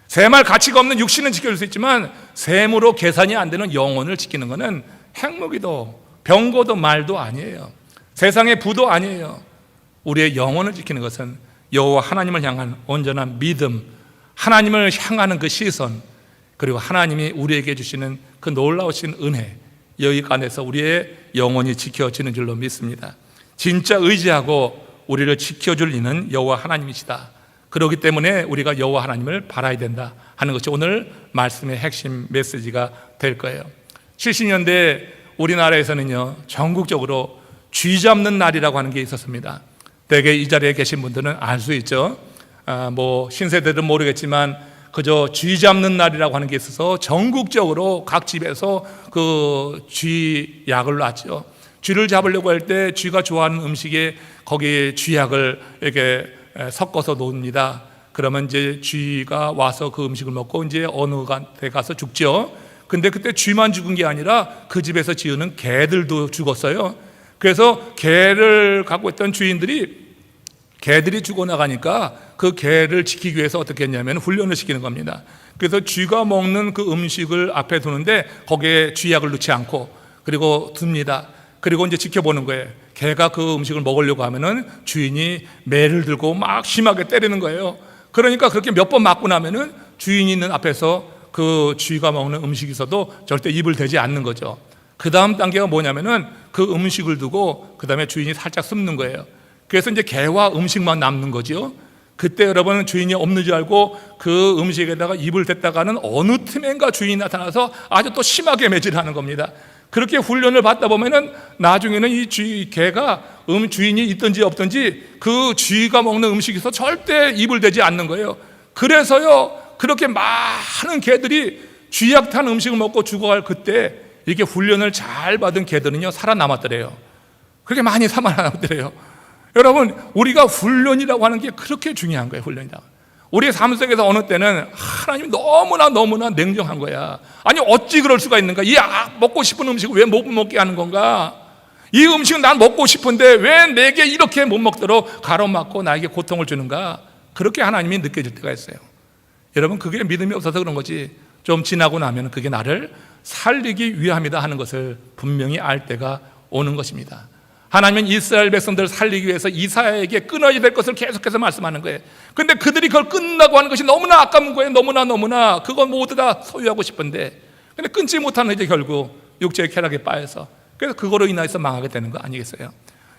새 말 가치가 없는 육신은 지켜줄 수 있지만 셈으로 계산이 안 되는 영혼을 지키는 것은 핵무기도 병거도 말도 아니에요. 세상의 부도 아니에요. 우리의 영혼을 지키는 것은 여호와 하나님을 향한 온전한 믿음, 하나님을 향하는 그 시선, 그리고 하나님이 우리에게 주시는 그 놀라우신 은혜, 여기 안에서 우리의 영혼이 지켜지는 줄로 믿습니다. 진짜 의지하고 우리를 지켜줄 이는 여호와 하나님이시다. 그렇기 때문에 우리가 여호와 하나님을 바라야 된다 하는 것이 오늘 말씀의 핵심 메시지가 될 거예요. 70년대 우리나라에서는요, 전국적으로 쥐 잡는 날이라고 하는 게 있었습니다. 대개 이 자리에 계신 분들은 알 수 있죠. 뭐 신세대들은 모르겠지만 그저 쥐 잡는 날이라고 하는 게 있어서 전국적으로 각 집에서 그 쥐 약을 놨죠. 쥐를 잡으려고 할 때 쥐가 좋아하는 음식에 거기에 쥐약을 이렇게 섞어서 놓습니다. 그러면 이제 쥐가 와서 그 음식을 먹고 이제 어느 데 가서 죽죠. 근데 그때 쥐만 죽은 게 아니라 그 집에서 지우는 개들도 죽었어요. 그래서 개를 갖고 있던 주인들이 개들이 죽어나가니까 그 개를 지키기 위해서 어떻게 했냐면 훈련을 시키는 겁니다. 그래서 쥐가 먹는 그 음식을 앞에 두는데 거기에 쥐약을 넣지 않고 그리고 둡니다. 그리고 이제 지켜보는 거예요. 개가 그 음식을 먹으려고 하면은 주인이 매를 들고 막 심하게 때리는 거예요. 그러니까 그렇게 몇 번 맞고 나면은 주인이 있는 앞에서 그 쥐가 먹는 음식이 있어도 절대 입을 대지 않는 거죠. 그 다음 단계가 뭐냐면은 그 음식을 두고 그 다음에 주인이 살짝 숨는 거예요. 그래서 이제 개와 음식만 남는 거죠. 그때 여러분은 주인이 없는 줄 알고 그 음식에다가 입을 댔다가는 어느 틈엔가 주인이 나타나서 아주 또 심하게 매질하는 겁니다. 그렇게 훈련을 받다 보면은 나중에는 이 개가 주인이 있든지 없든지 그 쥐가 먹는 음식에서 절대 입을 대지 않는 거예요. 그래서요 그렇게 많은 개들이 쥐약 탄 음식을 먹고 죽어갈 그때 이렇게 훈련을 잘 받은 개들은요 살아남았더래요. 그렇게 많이 살아남았더래요. 여러분, 우리가 훈련이라고 하는 게 그렇게 중요한 거예요. 훈련이다. 우리의 삶 속에서 어느 때는 하나님이 너무나 냉정한 거야. 아니 어찌 그럴 수가 있는가? 이 먹고 싶은 음식을 왜 못 먹게 하는 건가? 이 음식은 난 먹고 싶은데 왜 내게 이렇게 못 먹도록 가로막고 나에게 고통을 주는가? 그렇게 하나님이 느껴질 때가 있어요. 여러분, 그게 믿음이 없어서 그런 거지. 좀 지나고 나면 그게 나를 살리기 위함이다 하는 것을 분명히 알 때가 오는 것입니다. 하나님은 이스라엘 백성들을 살리기 위해서 이사야에게 끊어야 될 것을 계속해서 말씀하는 거예요. 근데 그들이 그걸 끊는다고 하는 것이 너무나 아까운 거예요. 너무나 그건 모두 다 소유하고 싶은데 근데 끊지 못하는 이제 결국 육체의 쾌락에 빠져서 그래서 그거로 인해서 망하게 되는 거 아니겠어요?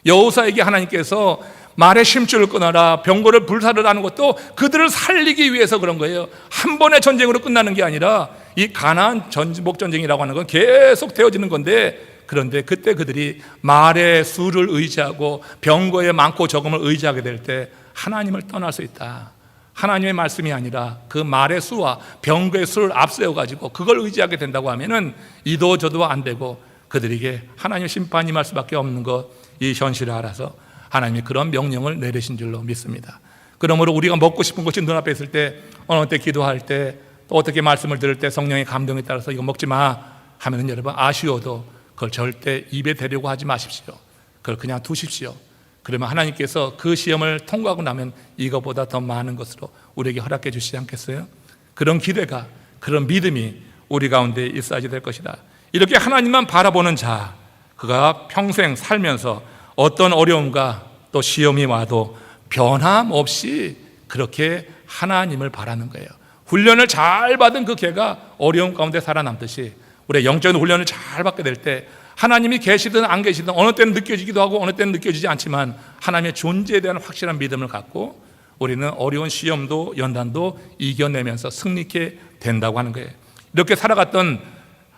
여호사에게 하나님께서 말의 심줄을 끊어라, 병거를 불사르라는 것도 그들을 살리기 위해서 그런 거예요. 한 번의 전쟁으로 끝나는 게 아니라 이 가나안 전복 전쟁이라고 하는 건 계속 되어지는 건데, 그런데 그때 그들이 말의 수를 의지하고 병거의 많고 적음을 의지하게 될 때 하나님을 떠날 수 있다. 하나님의 말씀이 아니라 그 말의 수와 병거의 수를 앞세워 가지고 그걸 의지하게 된다고 하면은 이도 저도 안 되고 그들에게 하나님의 심판이 임할 수밖에 없는 것, 이 현실을 알아서 하나님이 그런 명령을 내리신 줄로 믿습니다. 그러므로 우리가 먹고 싶은 것이 눈앞에 있을 때, 어느 때 기도할 때, 또 어떻게 말씀을 들을 때 성령의 감동에 따라서 이거 먹지 마 하면은 여러분 아쉬워도 그걸 절대 입에 대려고 하지 마십시오. 그걸 그냥 두십시오. 그러면 하나님께서 그 시험을 통과하고 나면 이거보다 더 많은 것으로 우리에게 허락해 주시지 않겠어요? 그런 기대가, 그런 믿음이 우리 가운데 있어야지 될 것이다. 이렇게 하나님만 바라보는 자, 그가 평생 살면서 어떤 어려움과 또 시험이 와도 변함없이 그렇게 하나님을 바라는 거예요. 훈련을 잘 받은 그 개가 어려움 가운데 살아남듯이 우리의 영적인 훈련을 잘 받게 될 때 하나님이 계시든 안 계시든 어느 때는 느껴지기도 하고 어느 때는 느껴지지 않지만 하나님의 존재에 대한 확실한 믿음을 갖고 우리는 어려운 시험도 연단도 이겨내면서 승리케 된다고 하는 거예요. 이렇게 살아갔던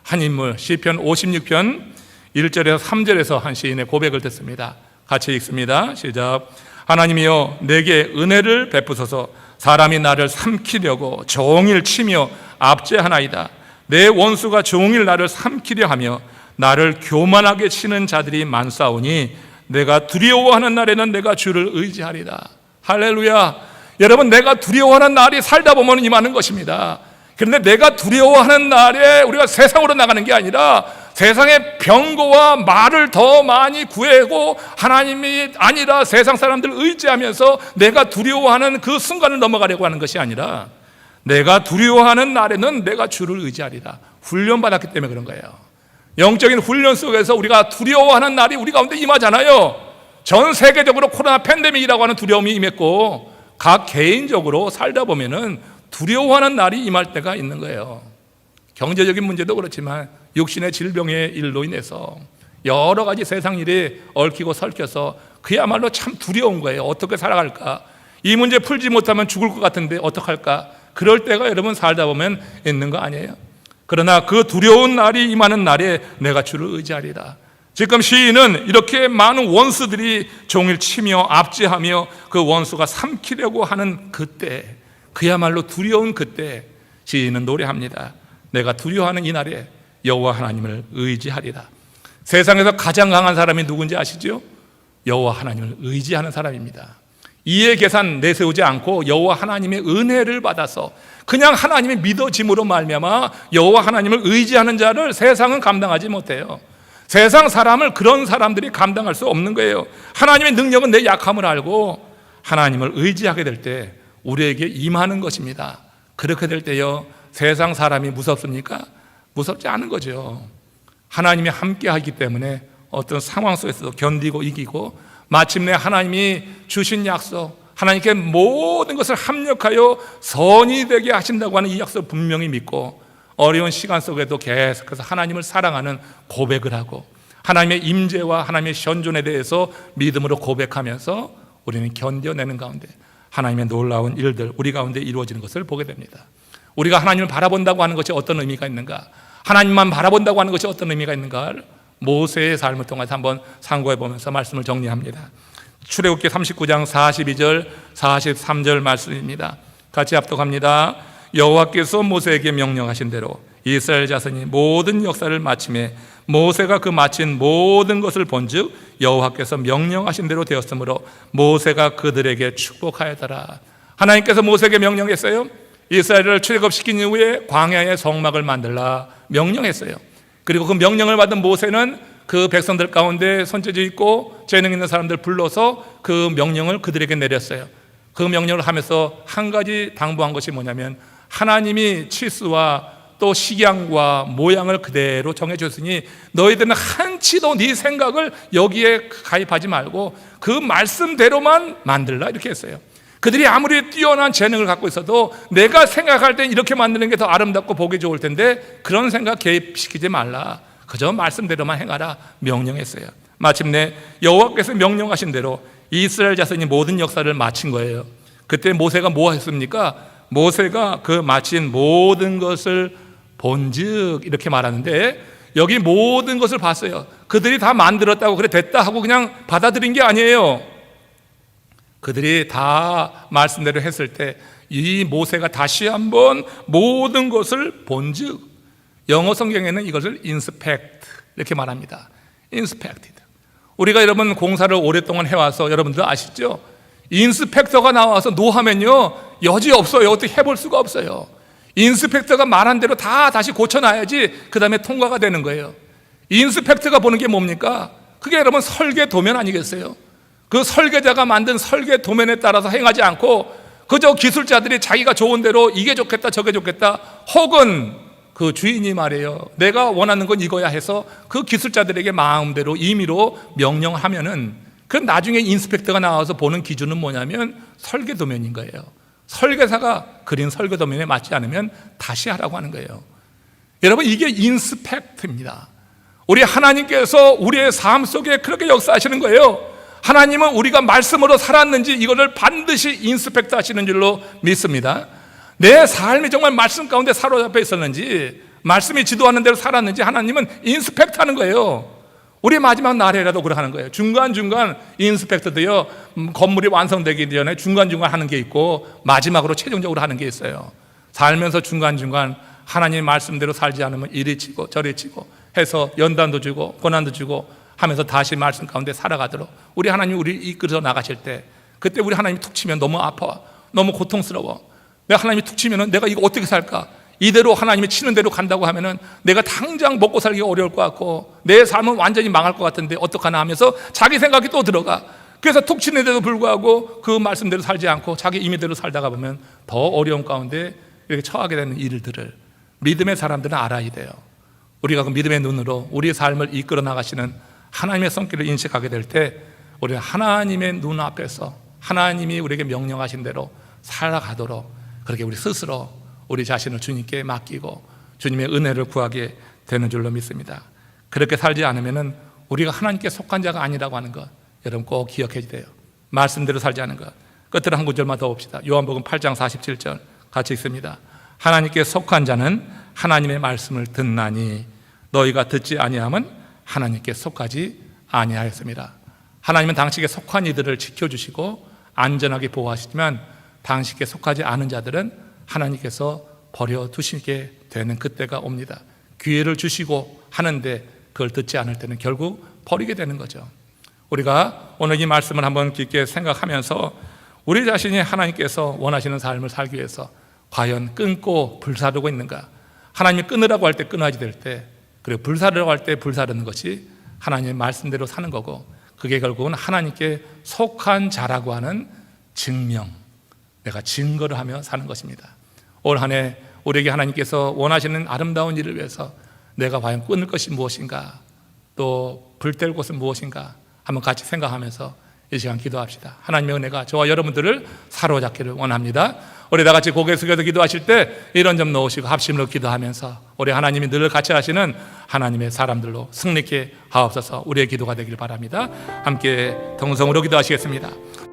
한 인물, 시편 56편 1절에서 3절에서 한 시인의 고백을 듣습니다. 같이 읽습니다. 시작. 하나님이여 내게 은혜를 베푸소서. 사람이 나를 삼키려고 종일 치며 압제하나이다. 내 원수가 종일 나를 삼키려 하며 나를 교만하게 치는 자들이 많사오니 내가 두려워하는 날에는 내가 주를 의지하리다. 할렐루야. 여러분, 내가 두려워하는 날이 살다 보면 임하는 것입니다. 그런데 내가 두려워하는 날에 우리가 세상으로 나가는 게 아니라 세상의 병거와 말을 더 많이 구하고 하나님이 아니라 세상 사람들을 의지하면서 내가 두려워하는 그 순간을 넘어가려고 하는 것이 아니라 내가 두려워하는 날에는 내가 주를 의지하리라. 훈련받았기 때문에 그런 거예요. 영적인 훈련 속에서 우리가 두려워하는 날이 우리 가운데 임하잖아요. 전 세계적으로 코로나 팬데믹이라고 하는 두려움이 임했고 각 개인적으로 살다 보면은 두려워하는 날이 임할 때가 있는 거예요. 경제적인 문제도 그렇지만 육신의 질병의 일로 인해서 여러 가지 세상 일이 얽히고 설켜서 그야말로 참 두려운 거예요. 어떻게 살아갈까? 이 문제 풀지 못하면 죽을 것 같은데 어떡할까? 그럴 때가 여러분 살다 보면 있는 거 아니에요? 그러나 그 두려운 날이 임하는 날에 내가 주를 의지하리라. 지금 시인은 이렇게 많은 원수들이 종일 치며 압제하며 그 원수가 삼키려고 하는 그때, 그야말로 두려운 그때 시인은 노래합니다. 내가 두려워하는 이 날에 여호와 하나님을 의지하리라. 세상에서 가장 강한 사람이 누군지 아시죠? 여호와 하나님을 의지하는 사람입니다. 이해 계산 내세우지 않고 여호와 하나님의 은혜를 받아서 그냥 하나님의 믿어짐으로 말미암아 여호와 하나님을 의지하는 자를 세상은 감당하지 못해요. 세상 사람을 그런 사람들이 감당할 수 없는 거예요. 하나님의 능력은 내 약함을 알고 하나님을 의지하게 될 때 우리에게 임하는 것입니다. 그렇게 될 때요, 세상 사람이 무섭습니까? 무섭지 않은 거죠. 하나님이 함께 하기 때문에 어떤 상황 속에서도 견디고 이기고, 마침내 하나님이 주신 약속, 하나님께 모든 것을 합력하여 선이 되게 하신다고 하는 이 약속을 분명히 믿고, 어려운 시간 속에도 계속해서 하나님을 사랑하는 고백을 하고, 하나님의 임재와 하나님의 현존에 대해서 믿음으로 고백하면서 우리는 견뎌내는 가운데 하나님의 놀라운 일들 우리 가운데 이루어지는 것을 보게 됩니다. 우리가 하나님을 바라본다고 하는 것이 어떤 의미가 있는가, 하나님만 바라본다고 하는 것이 어떤 의미가 있는가를 모세의 삶을 통해서 한번 상고해 보면서 말씀을 정리합니다. 출애굽기 39장 42절 43절 말씀입니다. 같이 합독합니다. 여호와께서 모세에게 명령하신 대로 이스라엘 자손이 모든 역사를 마침에 모세가 그 마친 모든 것을 본즉 여호와께서 명령하신 대로 되었으므로 모세가 그들에게 축복하였더라. 하나님께서 모세에게 명령했어요. 이스라엘을 출애굽시킨 이후에 광야의 성막을 만들라 명령했어요. 그리고 그 명령을 받은 모세는 그 백성들 가운데 손재주 있고 재능 있는 사람들 불러서 그 명령을 그들에게 내렸어요. 그 명령을 하면서 한 가지 당부한 것이 뭐냐면, 하나님이 치수와 또 식양과 모양을 그대로 정해줬으니 너희들은 한치도 네 생각을 여기에 가입하지 말고 그 말씀대로만 만들라, 이렇게 했어요. 그들이 아무리 뛰어난 재능을 갖고 있어도 내가 생각할 땐 이렇게 만드는 게 더 아름답고 보기 좋을 텐데 그런 생각 개입시키지 말라, 그저 말씀대로만 행하라 명령했어요. 마침내 여호와께서 명령하신 대로 이스라엘 자손이 모든 역사를 마친 거예요. 그때 모세가 뭐 했습니까? 모세가 그 마친 모든 것을 본즉 이렇게 말하는데, 여기 모든 것을 봤어요. 그들이 다 만들었다고 그래 됐다 하고 그냥 받아들인 게 아니에요. 그들이 다 말씀대로 했을 때 이 모세가 다시 한번 모든 것을 본즉, 영어 성경에는 이것을 inspect 이렇게 말합니다. inspected. 우리가 여러분 공사를 오랫동안 해와서 여러분들 아시죠? 인스펙터가 나와서 노하면요 여지 없어요. 어떻게 해볼 수가 없어요. 인스펙터가 말한 대로 다 다시 고쳐놔야지 그 다음에 통과가 되는 거예요. 인스펙터가 보는 게 뭡니까? 그게 여러분 설계 도면 아니겠어요? 그 설계자가 만든 설계 도면에 따라서 행하지 않고 그저 기술자들이 자기가 좋은 대로 이게 좋겠다 저게 좋겠다, 혹은 그 주인이 말해요 내가 원하는 건 이거야 해서 그 기술자들에게 마음대로 임의로 명령하면은, 그 나중에 인스펙터가 나와서 보는 기준은 뭐냐면 설계 도면인 거예요. 설계사가 그린 설계 도면에 맞지 않으면 다시 하라고 하는 거예요. 여러분, 이게 인스펙트입니다. 우리 하나님께서 우리의 삶 속에 그렇게 역사하시는 거예요. 하나님은 우리가 말씀으로 살았는지 이거를 반드시 인스펙트 하시는 줄로 믿습니다. 내 삶이 정말 말씀 가운데 사로잡혀 있었는지, 말씀이 지도하는 대로 살았는지 하나님은 인스펙트 하는 거예요. 우리 마지막 날에라도 그렇게 하는 거예요. 중간중간 인스펙터도요, 건물이 완성되기 전에 중간중간 하는 게 있고 마지막으로 최종적으로 하는 게 있어요. 살면서 중간중간 하나님 말씀대로 살지 않으면 이리 치고 저리 치고 해서 연단도 주고 고난도 주고 하면서 다시 말씀 가운데 살아가도록 우리 하나님이 우리를 이끌어 나가실 때, 그때 우리 하나님이 툭 치면 너무 아파, 너무 고통스러워. 내가 하나님이 툭 치면은 내가 이거 어떻게 살까? 이대로 하나님이 치는 대로 간다고 하면은 내가 당장 먹고 살기가 어려울 것 같고 내 삶은 완전히 망할 것 같은데 어떡하나 하면서 자기 생각이 또 들어가. 그래서 툭 치는데도 불구하고 그 말씀대로 살지 않고 자기 임의대로 살다가 보면 더 어려운 가운데 이렇게 처하게 되는 일들을 믿음의 사람들은 알아야 돼요. 우리가 그 믿음의 눈으로 우리의 삶을 이끌어 나가시는 하나님의 손길을 인식하게 될 때 우리는 하나님의 눈 앞에서 하나님이 우리에게 명령하신 대로 살아가도록, 그렇게 우리 스스로 우리 자신을 주님께 맡기고 주님의 은혜를 구하게 되는 줄로 믿습니다. 그렇게 살지 않으면 우리가 하나님께 속한 자가 아니라고 하는 것 여러분 꼭 기억해야 돼요. 말씀대로 살지 않은 것. 끝으로 한 구절만 더 봅시다. 요한복음 8장 47절 같이 읽습니다. 하나님께 속한 자는 하나님의 말씀을 듣나니 너희가 듣지 아니함은 하나님께 속하지 아니하였습니다. 하나님은 당신께 속한 이들을 지켜주시고 안전하게 보호하시지만 당신께 속하지 않은 자들은 하나님께서 버려두시게 되는 그때가 옵니다. 기회를 주시고 하는데 그걸 듣지 않을 때는 결국 버리게 되는 거죠. 우리가 오늘 이 말씀을 한번 깊게 생각하면서 우리 자신이 하나님께서 원하시는 삶을 살기 위해서 과연 끊고 불사르고 있는가? 하나님이 끊으라고 할 때 끊어야지 될 때, 그리고 불사르라고 할 때 불사르는 것이 하나님의 말씀대로 사는 거고, 그게 결국은 하나님께 속한 자라고 하는 증명, 내가 증거를 하며 사는 것입니다. 올 한 해 우리에게 하나님께서 원하시는 아름다운 일을 위해서 내가 과연 끊을 것이 무엇인가, 또 불뗄 곳은 무엇인가 한번 같이 생각하면서 이 시간 기도합시다. 하나님의 은혜가 저와 여러분들을 사로잡기를 원합니다. 우리 다 같이 고개 숙여서 기도하실 때 이런 점 넣으시고 합심으로 기도하면서 우리 하나님이 늘 같이 하시는 하나님의 사람들로 승리케 하옵소서. 우리의 기도가 되길 바랍니다. 함께 동성으로 기도하시겠습니다.